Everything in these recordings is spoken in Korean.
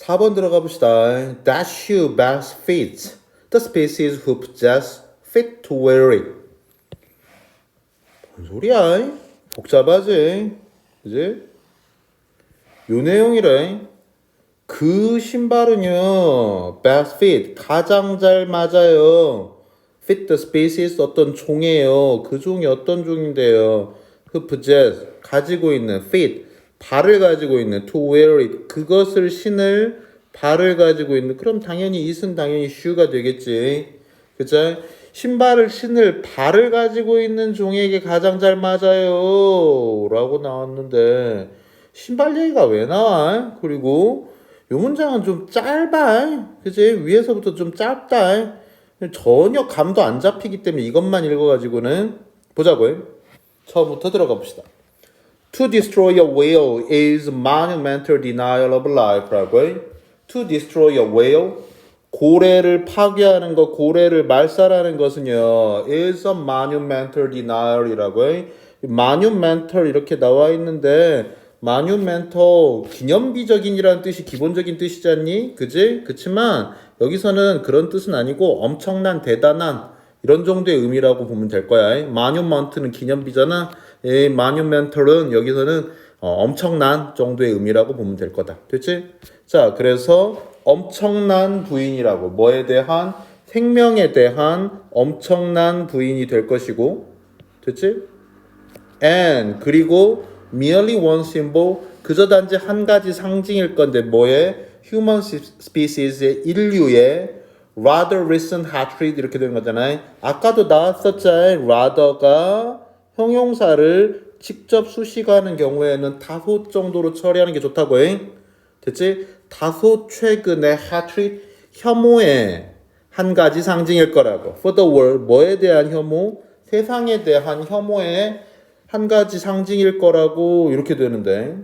4번 들어가 봅시다. That shoe best fits the species who possess fit to wear it. 뭔 소리야? 복잡하지? 그지? 요 내용이래. 그 신발은요, best fit, 가장 잘 맞아요. fit the species, 어떤 종이에요. 그 종이 어떤 종인데요. who possess, 가지고 있는, fit, 발을 가지고 있는, to wear it, 그것을 신을 발을 가지고 있는. 그럼 당연히 it은 당연히 shoe가 되겠지. 그죠? 신발을 신을 발을 가지고 있는 종에게 가장 잘 맞아요 라고 나왔는데 신발 얘기가 왜 나와? 그리고 이 문장은 좀 짧아. 그치? 위에서부터 좀 짧다. 전혀 감도 안 잡히기 때문에 이것만 읽어가지고는 보자고요. 처음부터 들어가 봅시다. To destroy a whale is monumental denial of life 라고요. To destroy a whale, 고래를 파괴하는 것, 고래를 말살하는 것은요, is a monumental denial이라고요. monumental 이렇게 나와 있는데 monumental, 기념비적인이라는 뜻이 기본적인 뜻이잖니? 그지? 그치만 여기서는 그런 뜻은 아니고 엄청난, 대단한 이런 정도의 의미라고 보면 될 거야. monument는 기념비잖아. monumental은 여기서는 엄청난 정도의 의미라고 보면 될 거다. 됐지? 자, 그래서 엄청난 부인이라고, 뭐에 대한, 생명에 대한 엄청난 부인이 될 것이고, 됐지? and, 그리고 merely one symbol, 그저 단지 한 가지 상징일 건데 뭐에? human species의, 인류의 rather recent hatred 이렇게 되는 거잖아요. 아까도 나왔었잖아요. rather가 형용사를 직접 수식하는 경우에는 다소 정도로 처리하는 게 좋다고 해. 됐지? 다소 최근의 hatred, 혐오의 한 가지 상징일 거라고. for the world, 뭐에 대한 혐오? 세상에 대한 혐오의 한 가지 상징일 거라고 이렇게 되는데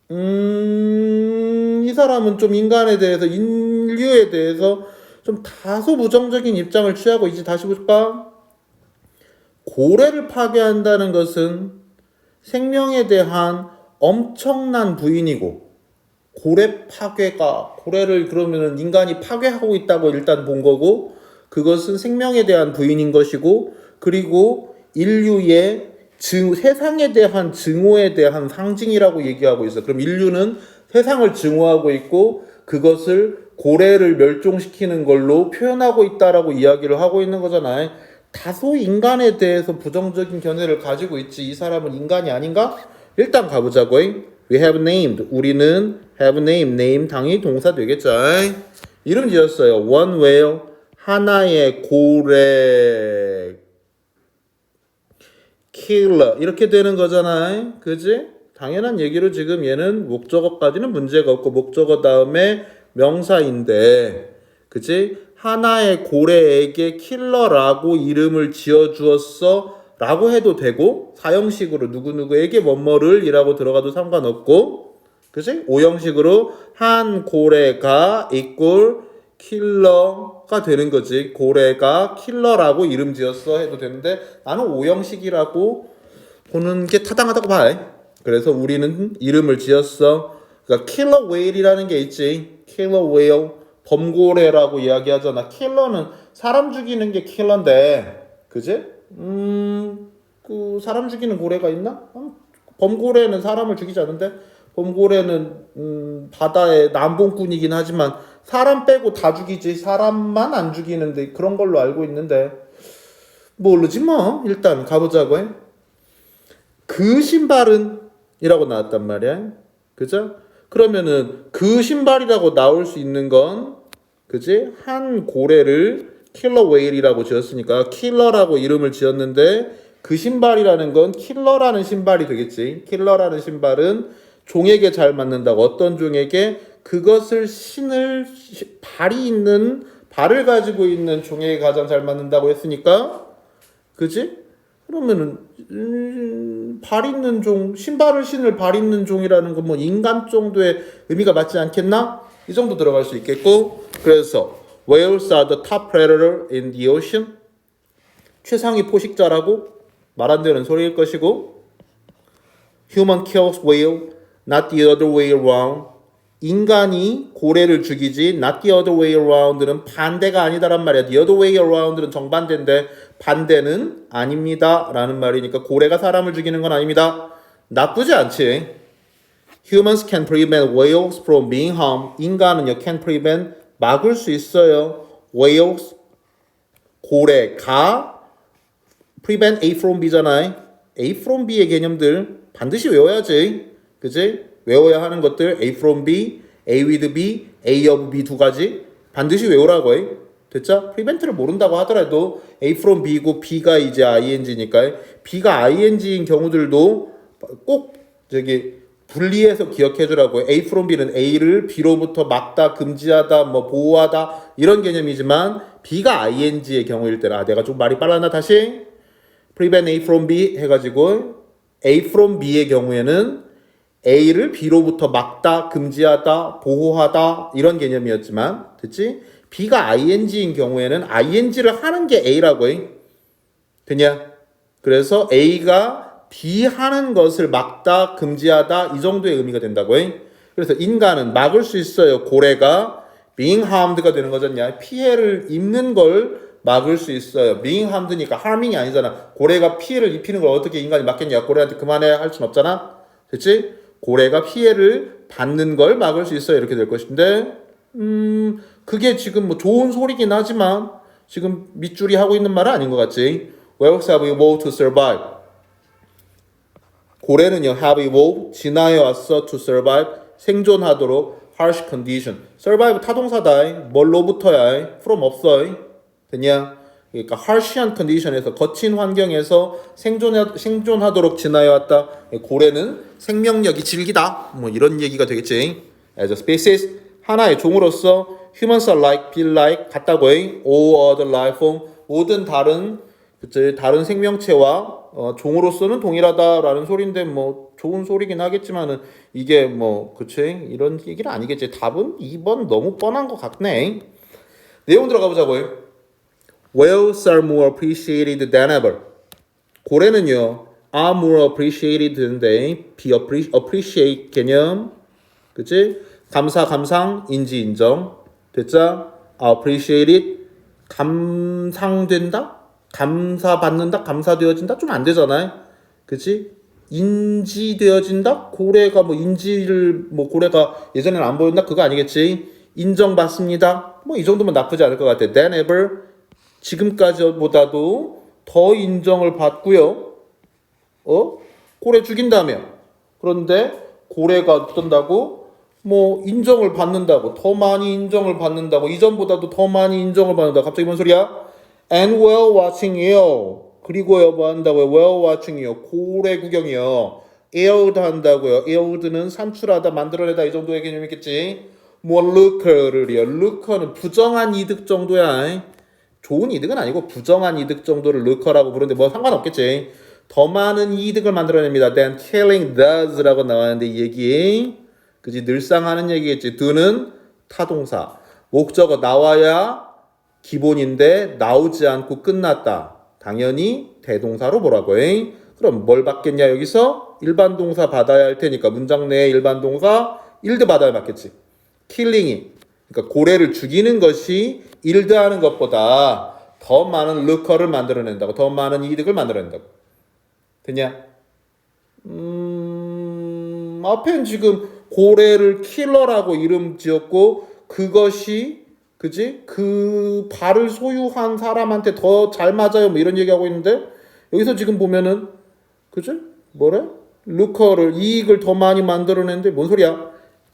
이 사람은 좀 인간에 대해서, 인류에 대해서 좀 다소 부정적인 입장을 취하고 있지. 다시 볼까? 고래를 파괴한다는 것은 생명에 대한 엄청난 부인이고, 고래 파괴가, 고래를 그러면은 인간이 파괴하고 있다고 일단 본 거고, 그것은 생명에 대한 부인인 것이고, 그리고 인류의 세상에 대한 증오에 대한 상징이라고 얘기하고 있어. 그럼 인류는 세상을 증오하고 있고 그것을 고래를 멸종시키는 걸로 표현하고 있다라고 이야기를 하고 있는 거잖아요. 다소 인간에 대해서 부정적인 견해를 가지고 있지. 이 사람은 인간이 아닌가? 일단 가보자고. We have named. 우리는 have named. name 당연히 동사 되겠죠. 이름 지었어요. One whale. 하나의 고래. killer. 이렇게 되는 거잖아요. 그지? 당연한 얘기로 지금 얘는 목적어까지는 문제가 없고 목적어 다음에 명사인데, 그지? 하나의 고래에게 킬러라고 이름을 지어주었어 라고 해도 되고, 사형식으로 누구누구에게 뭐뭐를 이라고 들어가도 상관없고, 그지? 오형식으로 한 고래가 equal 킬러가 되는 거지. 고래가 킬러라고 이름 지었어 해도 되는데 나는 오형식이라고 보는 게 타당하다고 봐. 그래서 우리는 이름을 지었어. 그러니까 킬러 웨일이라는 게 있지. 킬러 웨일, 범고래라고 이야기하잖아. 킬러는 사람 죽이는 게 킬러인데, 그지? 그 사람 죽이는 고래가 있나? 범고래는 사람을 죽이지 않는데, 범고래는 바다의 남봉꾼이긴 하지만 사람 빼고 다 죽이지 사람만 안 죽이는데, 그런 걸로 알고 있는데 모르지 뭐. 일단 가보자고 해. 그 신발은 이라고 나왔단 말이야. 그죠? 그러면은 그 신발이라고 나올 수 있는 건, 그지? 한 고래를 킬러 웨일이라고 지었으니까 킬러라고 이름을 지었는데 그 신발이라는 건 킬러라는 신발이 되겠지. 킬러라는 신발은 종에게 잘 맞는다고. 어떤 종에게? 그것을 신을, 발이 있는, 발을 가지고 있는 종에게 가장 잘 맞는다고 했으니까, 그지? 그러면은 발 있는 종, 신발을 신을 발 있는 종이라는 건 뭐 인간 정도의 의미가 맞지 않겠나? 이 정도 들어갈 수 있겠고, 그래서 whales are the top predator in the ocean. 최상위 포식자라고 말 안 되는 소리일 것이고, human kills whale, not the other way around. 인간이 고래를 죽이지 not the other way around는 반대가 아니다란 말이야. the other way around는 정반대인데 반대는 아닙니다 라는 말이니까 고래가 사람을 죽이는 건 아닙니다. 나쁘지 않지. Humans can prevent whales from being harmed. 인간은요 can prevent 막을 수 있어요. whales 고래가 prevent A from B잖아요. A from B의 개념들 반드시 외워야지. 그치? 외워야 하는 것들 A from B, A with B, A of B 두 가지 반드시 외우라고 해. 됐죠? prevent를 모른다고 하더라도 A from B고 B가 이제 ing니까 B가 ing인 경우들도 꼭 저기 분리해서 기억해 주라고. A from B는 A를 B로부터 막다, 금지하다, 뭐 보호하다 이런 개념이지만 B가 ing의 경우일 때라 내가 좀 말이 빨랐나 다시 prevent A from B 해가지고 A from B의 경우에는 A를 B로부터 막다, 금지하다, 보호하다 이런 개념이었지만 됐지? B가 ing인 경우에는 ing를 하는 게 A라고 해. 됐냐? 그래서 A가 B 하는 것을 막다, 금지하다 이 정도의 의미가 된다고 해. 그래서 인간은 막을 수 있어요. 고래가 being harmed가 되는 거잖냐. 피해를 입는 걸 막을 수 있어요. being harmed니까 harming이 아니잖아. 고래가 피해를 입히는 걸 어떻게 인간이 막겠냐. 고래한테 그만해 할 순 없잖아. 됐지? 고래가 피해를 받는 걸 막을 수 있어요. 이렇게 될 것인데 그게 지금 뭐 좋은 소리긴 하지만 지금 밑줄이 하고 있는 말은 아닌 것 같지. Whales have evolved to survive. 고래는요 have evolved 진화해 왔어 to survive 생존하도록 harsh condition. survive 타동사다. 뭘로부터야? from 없어. 됐냐? 그러니까 harsh한 컨디션에서 거친 환경에서 생존하도록 지나해왔다. 고래는 생명력이 질기다. 뭐 이런 얘기가 되겠지. As a species 하나의 종으로서 humans are like, feel like 같다고 해. all other life form 모든 다른 생명체와 종으로서는 동일하다라는 소리인데 뭐 좋은 소리긴 하겠지만은 이게 뭐 그치 이런 얘기는 아니겠지. 답은 2번 너무 뻔한 것 같네. 내용 들어가 보자고요. Whales are more appreciated than ever. 고래는요, are more appreciated인데, be appreciate 개념, 그치? 감상, 인지, 인정. 됐죠? appreciated, 감상된다? 감사받는다? 감사되어진다? 좀 안 되잖아요? 그치? 인지되어진다? 고래가 뭐 인지를, 뭐 고래가 예전에는 안 보였나? 그거 아니겠지? 인정받습니다. 뭐 이 정도면 나쁘지 않을 것 같아. than ever. 지금까지보다도 더 인정을 받고요. 고래 죽인다며. 그런데 고래가 어떤다고? 뭐 인정을 받는다고. 더 많이 인정을 받는다고. 이전보다도 더 많이 인정을 받는다고. 갑자기 뭔 소리야? And whale watching이요. 그리고요 뭐 한다고요? whale watching이요. 고래 구경이요. aired 한다고요. aired는 산출하다, 만들어내다 이 정도의 개념이겠지. 뭐 looker를요. looker는 부정한 이득 정도야. 좋은 이득은 아니고 부정한 이득 정도를 looker라고 부르는데 뭐 상관없겠지. 더 많은 이득을 만들어냅니다. than killing does라고 나왔는데 이 얘기 그지 늘상 하는 얘기겠지. do는 타동사. 목적어 나와야 기본인데 나오지 않고 끝났다. 당연히 대동사로 보라고 해. 그럼 뭘 받겠냐 여기서? 일반 동사 받아야 할 테니까 문장 내에 일반 동사 일드 받아야 받겠지. killing이 그러니까 고래를 죽이는 것이 일드하는 것보다 더 많은 루커를 만들어낸다고. 더 많은 이득을 만들어낸다고. 됐냐? 앞엔 지금 고래를 킬러라고 이름 지었고 그것이 그지? 그 발을 소유한 사람한테 더 잘 맞아요. 뭐 이런 얘기하고 있는데 여기서 지금 보면은 그지? 뭐래? 루커를 이익을 더 많이 만들어내는데 뭔 소리야?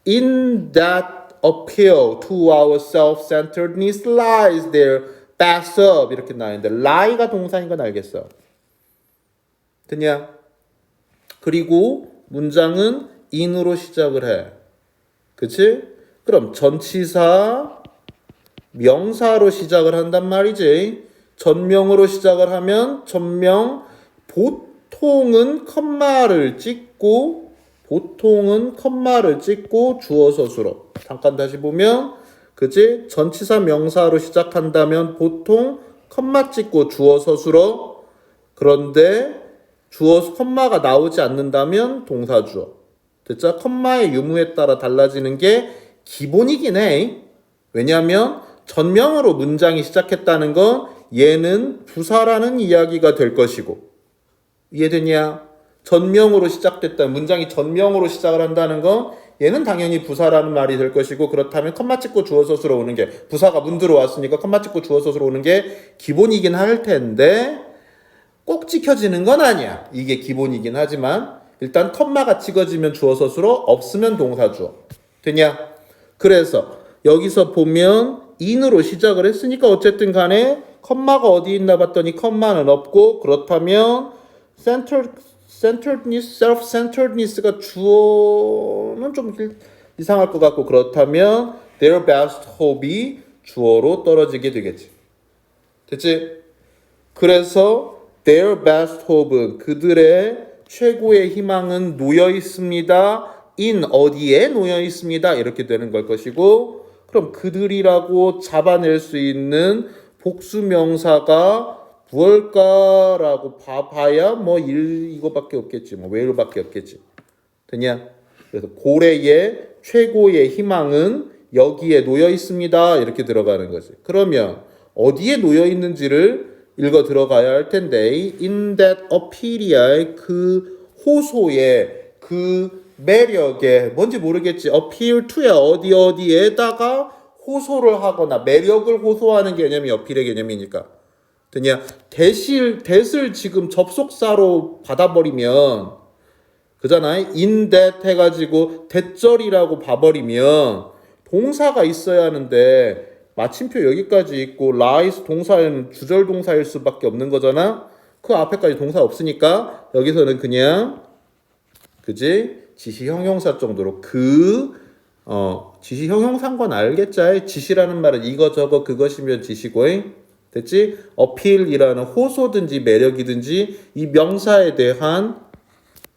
In that appeal to our self-centeredness lies their backs up 이렇게 나왔는데 lie가 동사인 건 알겠어. 됐냐? 그리고 문장은 in으로 시작을 해. 그치? 그럼 전치사 명사로 시작을 한단 말이지. 전명으로 시작을 하면 전명 보통은 컴마를 찍고 주어 서술어. 잠깐 다시 보면 그치? 전치사 명사로 시작한다면 보통 컴마 찍고 주어 서술어. 그런데 주어 컴마가 나오지 않는다면 동사 주어. 됐죠? 컴마의 유무에 따라 달라지는 게 기본이긴 해. 왜냐하면 전명으로 문장이 시작했다는 건 얘는 부사라는 이야기가 될 것이고, 이해되냐? 전명으로 시작됐다. 문장이 전명으로 시작을 한다는 건 얘는 당연히 부사라는 말이 될 것이고, 그렇다면 컴마 찍고 주어 서술어 오는 게, 부사가 문 들어왔으니까 컴마 찍고 주어 서술어 오는 게 기본이긴 할 텐데 꼭 찍혀지는 건 아니야. 이게 기본이긴 하지만 일단 컴마가 찍어지면 주어 서술어, 없으면 동사 주어. 되냐? 그래서 여기서 보면 in으로 시작을 했으니까 어쨌든 간에 컴마가 어디 있나 봤더니 컴마는 없고, 그렇다면 centeredness, self-centeredness가 주어는 좀 이상할 것 같고, 그렇다면 their best hope이 주어로 떨어지게 되겠지. 됐지? 그래서 their best hope은 그들의 최고의 희망은 놓여 있습니다. in 어디에 놓여 있습니다. 이렇게 되는 걸 것이고, 그럼 그들이라고 잡아낼 수 있는 복수 명사가 무엇일까라고 봐봐야 뭐 이거밖에 없겠지. 뭐 where밖에 없겠지. 되냐? 그래서 고래의 최고의 희망은 여기에 놓여 있습니다. 이렇게 들어가는 거지. 그러면 어디에 놓여 있는지를 읽어 들어가야 할 텐데, in that appeal이야. 그 호소의 그 매력에, 뭔지 모르겠지. appeal to야. 어디에다가 호소를 하거나 매력을 호소하는 개념이 어필의 개념이니까. 되냐? that을 지금 접속사로 받아버리면, 그잖아. in that 해가지고 that절이라고 봐버리면 동사가 있어야 하는데 마침표 여기까지 있고 lies 동사는 주절 동사일 수밖에 없는 거잖아. 그 앞에까지 동사 없으니까 여기서는 그냥 그지? 지시 형용사 정도로 지시 형용사인 건 알겠지? 지시라는 말은 이거 저거 그것이면 지시고, 됐지? 어필이라는 호소든지 매력이든지 이 명사에 대한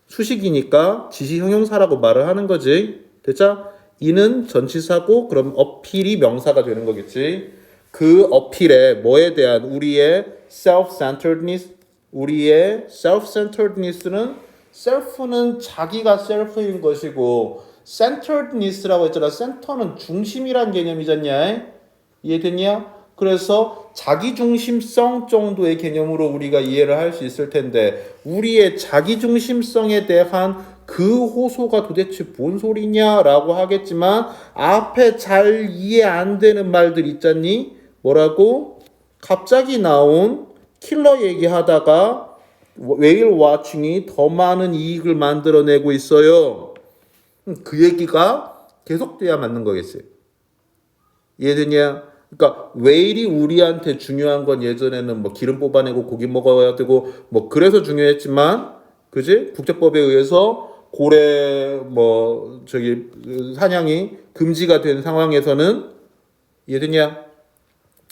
수식이니까 지시 형용사라고 말을 하는 거지. 됐죠? 이는 전치사고, 그럼 어필이 명사가 되는 거겠지. 그 어필에 뭐에 대한 우리의 self-centeredness, 우리의 self-centeredness는 self는 자기가 self인 것이고, centeredness라고 했잖아. center는 중심이란 개념이잖냐. 이해됐냐? 그래서 자기중심성 정도의 개념으로 우리가 이해를 할 수 있을 텐데, 우리의 자기중심성에 대한 그 호소가 도대체 뭔 소리냐라고 하겠지만, 앞에 잘 이해 안 되는 말들 있잖니? 뭐라고? 갑자기 나온 킬러 얘기하다가 웨일 워칭이 더 많은 이익을 만들어내고 있어요. 그 얘기가 계속돼야 맞는 거겠어요. 이해되냐? 그러니까 웨일이 우리한테 중요한 건 예전에는 뭐 기름 뽑아내고 고기 먹어야 되고 뭐 그래서 중요했지만, 그지? 국제법에 의해서 고래 사냥이 금지가 된 상황에서는, 이해되냐?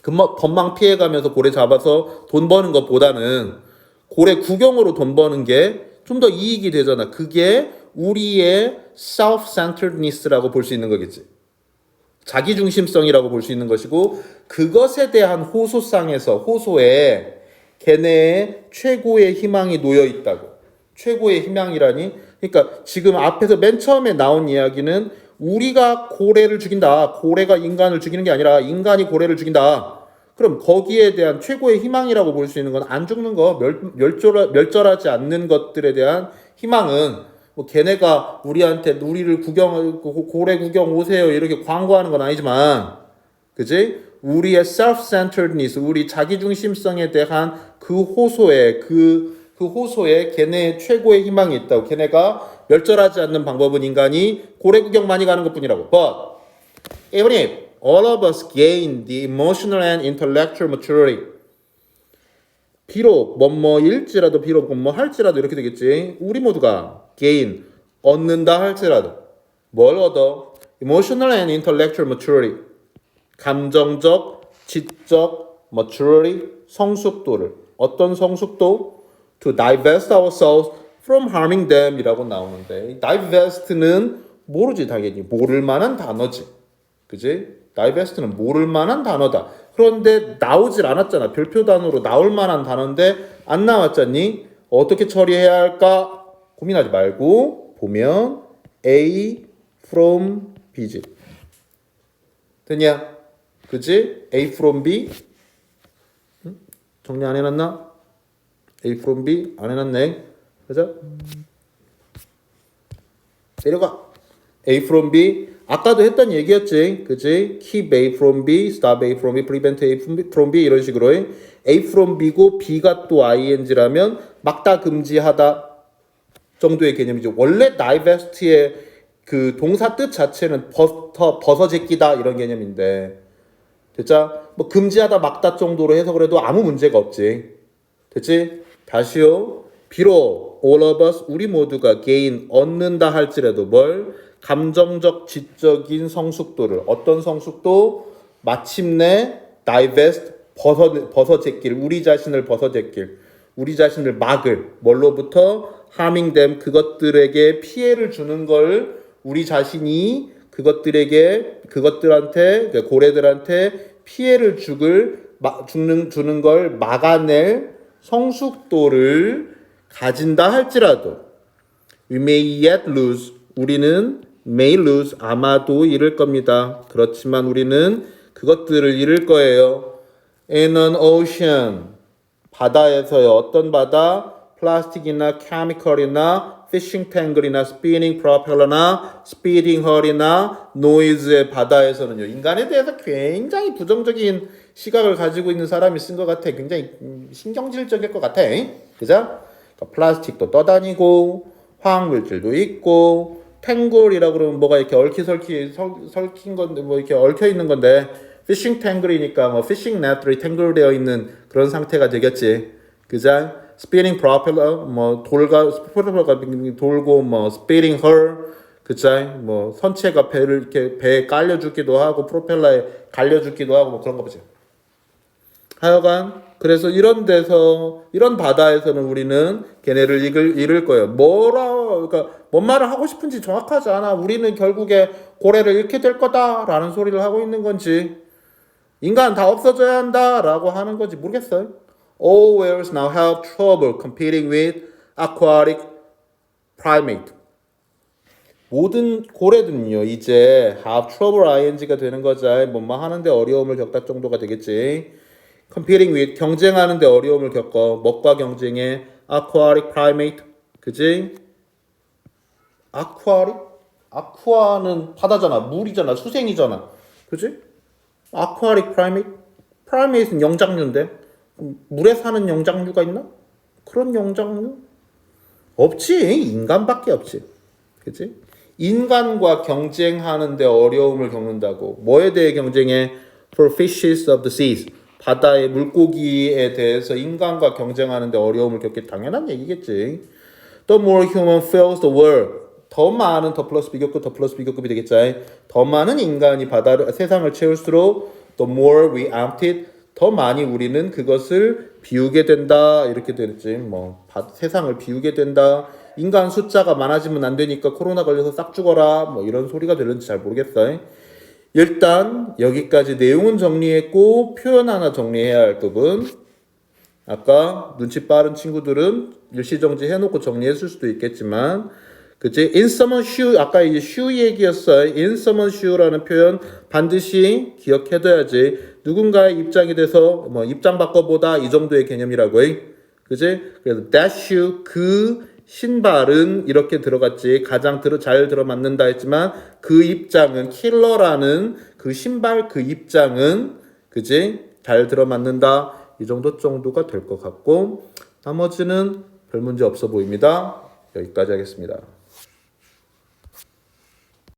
건망 피해가면서 고래 잡아서 돈 버는 것보다는 고래 구경으로 돈 버는 게 좀 더 이익이 되잖아. 그게 우리의 self-centeredness라고 볼 수 있는 거겠지. 자기중심성이라고 볼 수 있는 것이고, 그것에 대한 호소에 걔네의 최고의 희망이 놓여 있다고. 최고의 희망이라니? 그러니까 지금 앞에서 맨 처음에 나온 이야기는 우리가 고래를 죽인다. 고래가 인간을 죽이는 게 아니라 인간이 고래를 죽인다. 그럼 거기에 대한 최고의 희망이라고 볼 수 있는 건 안 죽는 거, 멸절하지 않는 것들에 대한 희망은 뭐 걔네가 우리한테 우리를 고래 구경 오세요 이렇게 광고하는 건 아니지만, 그지? 우리의 self-centeredness, 우리 자기중심성에 대한 그 호소에 걔네의 최고의 희망이 있다고. 걔네가 멸절하지 않는 방법은 인간이 고래 구경 많이 가는 것뿐이라고. But even if all of us gain the emotional and intellectual maturity, 비록 뭐뭐일지라도, 비록 뭐할지라도 이렇게 되겠지. 우리 모두가 gain, 얻는다 할지라도 뭘 얻어? emotional and intellectual maturity, 감정적, 지적 maturity, 성숙도를. 어떤 성숙도? to divest ourselves from harming them 이라고 나오는데, divest는 모르지. 당연히 모를 만한 단어지. 그지? divest는 모를 만한 단어다. 그런데 나오질 않았잖아. 별표 단어로 나올 만한 단어인데 안 나왔잖니? 어떻게 처리해야 할까 고민하지 말고 보면 A from B지. 됐냐? 그지? A from B. 정리 안 해놨나? A from B 안 해놨네. 그죠? 내려가. A from B. 아까도 했던 얘기였지. 그지? Keep A from B, stop A from B, prevent A from B 이런 식으로 A from B고 B가 또 ing라면 막다 금지하다 정도의 개념이죠. 원래 divest의 그 동사 뜻 자체는 벗어제끼다 이런 개념인데 됐죠? 뭐 금지하다 막다 정도로 해석을 해도 아무 문제가 없지. 됐지? 다시요. 비록 all of us 우리 모두가 gain 얻는다 할지라도 뭘? 감정적 지적인 성숙도를 어떤 성숙도? 마침내 divest 벗어제낄 우리 자신을 벗어제낄 우리 자신을 막을 뭘로부터? harming them 그것들에게 피해를 주는 걸 우리 자신이 그것들한테 고래들한테 피해를 주는 걸 막아낼 성숙도를 가진다 할지라도 we may yet lose 우리는 may lose 아마도 잃을 겁니다. 그렇지만 우리는 그것들을 잃을 거예요. in an ocean 바다에서요. 어떤 바다? 플라스틱이나 케미컬이나 피싱 탱글이나 스피닝 프로펠러나 스피딩 헐이나 노이즈의 바다에서는요. 인간에 대해서 굉장히 부정적인 시각을 가지고 있는 사람이 쓴 것 같아. 굉장히 신경질적일 것 같아. 그죠? 그러니까 플라스틱도 떠다니고 화학물질도 있고 탱글이라고 그러면 뭐가 이렇게 설킨 건데 뭐 이렇게 얽혀 있는 건데 피싱 탱글이니까 뭐 피싱 넷들이 탱글되어 있는 그런 상태가 되겠지. 그죠? 스피닝 프로펠러 프로펠러가 돌고 뭐 스피닝 헐 그쵸? 뭐 선체가 배에 깔려주기도 하고 프로펠러에 갈려주기도 하고 뭐 그런 거 보지. 하여간 그래서 이런 바다에서는 우리는 걔네를 잃을 거예요. 그러니까 뭔 말을 하고 싶은지 정확하지 않아. 우리는 결국에 고래를 잃게 될 거다라는 소리를 하고 있는 건지 인간 다 없어져야 한다라고 하는 건지 모르겠어요. All whales now have trouble competing with aquatic primate. 모든 고래들은요 이제 have trouble ing가 되는 거죠. 뭐뭐 하는데 어려움을 겪다 정도가 되겠지. competing with 경쟁하는데 어려움을 겪어. 뭐과 경쟁해? aquatic primate. 그지? aqua는 바다잖아. 물이잖아. 수생이잖아. 그지? aquatic primate. primate는 영장류인데 물에 사는 영장류가 있나? 그런 영장류? 없지. 인간밖에 없지. 그치? 인간과 경쟁하는데 어려움을 겪는다고. 뭐에 대해 경쟁해? For fishes of the seas. 바다의 물고기에 대해서 인간과 경쟁하는데 어려움을 겪기 당연한 얘기겠지. The more human fills the world. 더 많은 더 플러스 비교급이 되겠지. 더 많은 인간이 세상을 채울수록 the more we empty it. 더 많이 우리는 그것을 비우게 된다 이렇게 되겠지. 뭐 세상을 비우게 된다. 인간 숫자가 많아지면 안 되니까 코로나 걸려서 싹 죽어라 뭐 이런 소리가 들는지 잘 모르겠어요. 일단 여기까지 내용은 정리했고 표현 하나 정리해야 할 부분. 아까 눈치 빠른 친구들은 일시정지 해놓고 정리했을 수도 있겠지만 그치? In someone's shoe 아까 이제 shoe 얘기였어요. In someone's shoe라는 표현 반드시 기억해둬야지. 누군가의 입장이 돼서 뭐 입장 바꿔보다 이 정도의 개념이라고 해. 그지? 그래서 that shoe 그 신발은 이렇게 들어갔지. 가장 잘 들어맞는다 했지만 그 입장은 킬러라는 그 신발 그 입장은 그지? 잘 들어맞는다. 이 정도가 될 것 같고 나머지는 별 문제 없어 보입니다. 여기까지 하겠습니다.